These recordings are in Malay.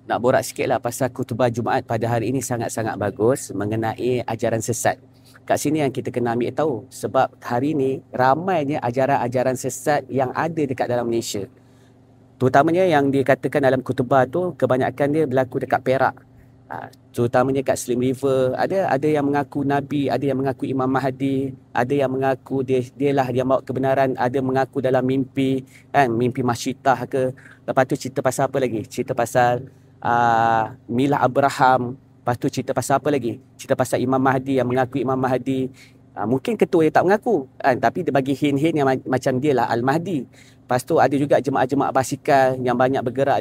nak borak sikit lah pasal khutbah Jumaat pada hari ini sangat-sangat bagus mengenai ajaran sesat. Kat sini yang kita kena ambil tahu sebab hari ini ramainya ajaran-ajaran sesat yang ada dekat dalam Malaysia. Terutamanya yang dikatakan dalam khutbah tu kebanyakan dia berlaku dekat Perak. Terutamanya kat Slim River, ada yang mengaku Nabi, ada yang mengaku Imam Mahdi, ada yang mengaku dia lah yang bawa kebenaran, ada mengaku dalam mimpi, kan, mimpi masyitah ke. Lepas tu cerita pasal apa lagi? Cerita pasal Milah Abraham. Lepas tu cerita pasal apa lagi? Cerita pasal Imam Mahdi yang mengaku Imam Mahdi. Mungkin ketua dia tak mengaku, kan, tapi dia bagi hint-hint yang macam dia lah Al-Mahdi. Lepas tu ada juga jemaah-jemaah basikal yang banyak bergerak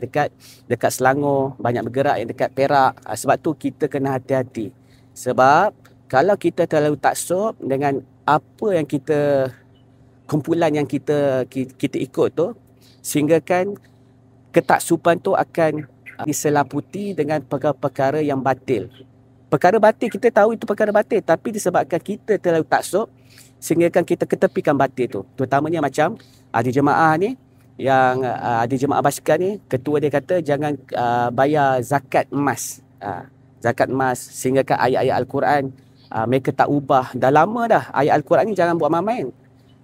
dekat Selangor, banyak bergerak yang dekat Perak. Sebab tu kita kena hati-hati. Sebab kalau kita terlalu taksub dengan apa yang kumpulan yang kita ikut tu, sehingga kan ketaksuban tu akan diselaputi dengan perkara-perkara yang batil. Perkara batil kita tahu itu perkara batil, tapi disebabkan kita terlalu taksub sehingga kan kita ketepikan batil tu. Terutamanya macam ada jemaah ni yang ada jemaah basikal ni, ketua dia kata jangan bayar zakat emas. Zakat emas, sehingga kan ayat-ayat Al-Quran mereka tak ubah. Dah lama dah ayat Al-Quran ni jangan buat main-main.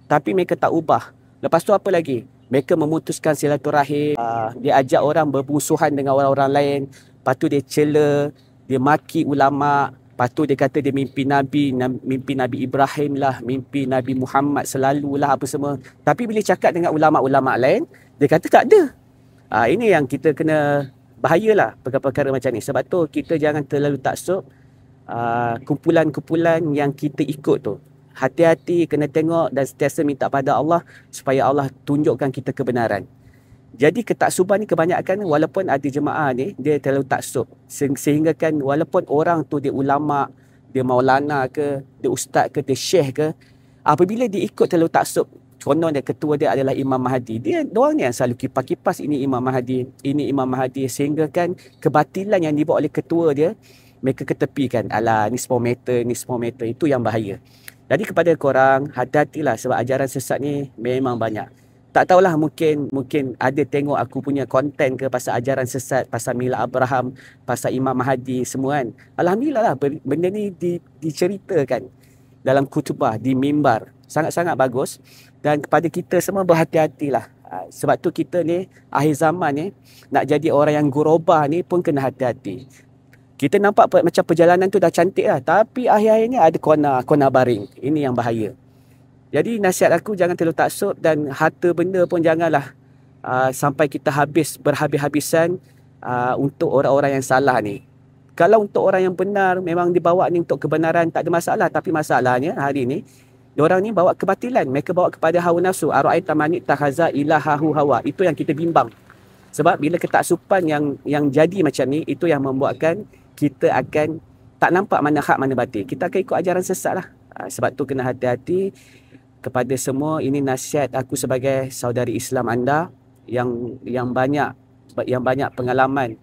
Tapi mereka tak ubah. Lepas tu apa lagi? Mereka memutuskan silaturahim. Dia ajak orang bermusuhan dengan orang-orang lain. Lepas tu dia cela, dia maki ulama'. Lepas tu dia kata dia mimpi Nabi Ibrahim lah, mimpi Nabi Muhammad selalulah apa semua. Tapi bila cakap dengan ulama'-ulama' lain, dia kata tak ada. Ini yang kita kena bahayalah perkara-perkara macam ni. Sebab tu kita jangan terlalu taksub kumpulan-kumpulan yang kita ikut tu. Hati-hati, kena tengok dan sentiasa minta pada Allah supaya Allah tunjukkan kita kebenaran. Jadi ketaksuban ni kebanyakan walaupun ada jemaah ni dia terlalu taksub sehingga kan walaupun orang tu dia ulama', dia maulana ke, dia ustaz ke, dia syekh ke, apabila dia ikut terlalu taksub, konon dia ketua dia adalah Imam Mahdi, diorang ni yang selalu kipas-kipas ini Imam Mahdi, ini Imam Mahdi, sehingga kan kebatilan yang dibawa oleh ketua dia mereka ketepikan. Alah, ni small matter, itu yang bahaya. Jadi kepada korang, hati-hatilah sebab ajaran sesat ni memang banyak. Tak tahulah, mungkin ada tengok aku punya konten ke pasal ajaran sesat, pasal Milah Abraham, pasal Imam Mahdi semua kan. Alhamdulillah lah benda ni diceritakan dalam khutbah, di mimbar. Sangat-sangat bagus. Dan kepada kita semua berhati-hatilah. Sebab tu kita ni akhir zaman ni nak jadi orang yang gurubah ni pun kena hati-hati. Kita nampak macam perjalanan tu dah cantik lah, tapi akhir-akhirnya ada kona baring. Ini yang bahaya. Jadi nasihat aku jangan terlalu taksub dan harta benda pun janganlah sampai kita berhabis-habisan untuk orang-orang yang salah ni. Kalau untuk orang yang benar memang dibawa ni untuk kebenaran tak ada masalah, tapi masalahnya hari ni diorang ni bawa kebatilan, mereka bawa kepada hawa nafsu. Ara'aita man ittakhadha ilahahu hawa. Itu yang kita bimbang. Sebab bila ketaksuban yang jadi macam ni, itu yang membuatkan kita akan tak nampak mana hak mana batil. Kita akan ikut ajaran sesat lah. Sebab tu kena hati-hati. Kepada semua, ini nasihat aku sebagai saudari Islam anda yang banyak pengalaman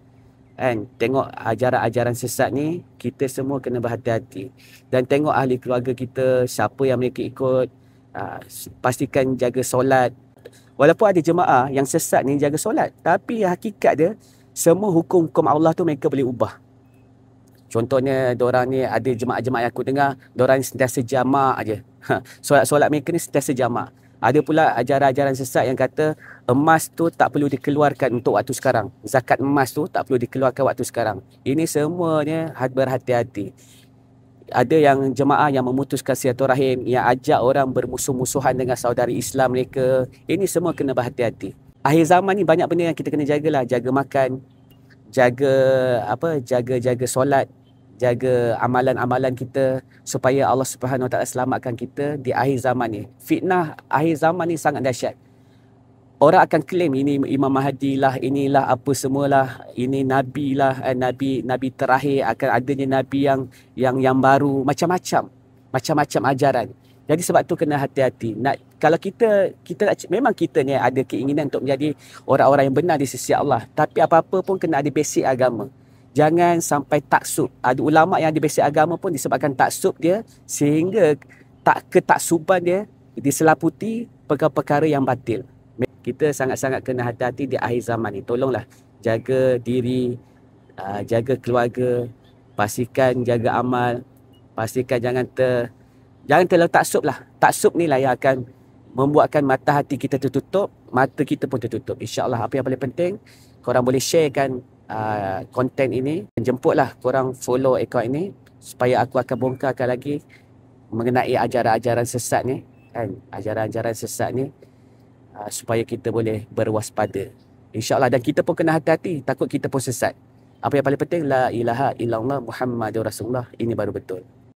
kan, tengok ajaran-ajaran sesat ni, kita semua kena berhati-hati. Dan tengok ahli keluarga kita, siapa yang mereka ikut, pastikan jaga solat. Walaupun ada jemaah yang sesat ni jaga solat, tapi hakikat dia semua hukum-hukum Allah tu mereka boleh ubah. Contohnya diorang ni ada jemaah-jemaah yang aku dengar, diorang ni sentiasa jamak aje. Solat-solat mereka ni sentiasa jamak. Ada pula ajaran-ajaran sesat yang kata emas tu tak perlu dikeluarkan untuk waktu sekarang. Zakat emas tu tak perlu dikeluarkan waktu sekarang. Ini semuanya berhati-hati. Ada yang jemaah yang memutuskan silaturahim, yang ajak orang bermusuh-musuhan dengan saudari Islam mereka. Ini semua kena berhati-hati. Akhir zaman ni banyak benda yang kita kena jagalah. Jaga makan, jaga solat, jaga amalan-amalan kita supaya Allah Subhanahu Wa Taala selamatkan kita di akhir zaman ni. Fitnah akhir zaman ni sangat dahsyat. Orang akan claim ini Imam Mahdi lah, inilah apa semualah, ini Nabi lah, Nabi terakhir, akan adanya Nabi yang baru, macam-macam ajaran. Jadi sebab tu kena hati-hati. Kalau kita memang kita ni ada keinginan untuk menjadi orang-orang yang benar di sisi Allah, tapi apa-apa pun kena ada basic agama. Jangan sampai taksub. Ada ulama' yang ada basic agama pun disebabkan taksub dia, sehingga ketaksuban dia diselaputi perkara-perkara yang batil. Kita sangat-sangat kena hati-hati di akhir zaman ni. Tolonglah jaga diri, jaga keluarga, pastikan jaga amal, pastikan jangan terlalu taksub lah. Taksub ni lah yang akan membuatkan mata hati kita tertutup, mata kita pun tertutup. InsyaAllah apa yang paling penting, korang boleh sharekan konten ini. Jemputlah korang follow akaun ini supaya aku akan bongkarkan lagi mengenai ajaran-ajaran sesat ni kan, ajaran-ajaran sesat ni supaya kita boleh berwaspada. InsyaAllah, dan kita pun kena hati-hati, takut kita pun sesat. Apa yang paling penting, la ilaha illallah Muhammadur Rasulullah, ini baru betul.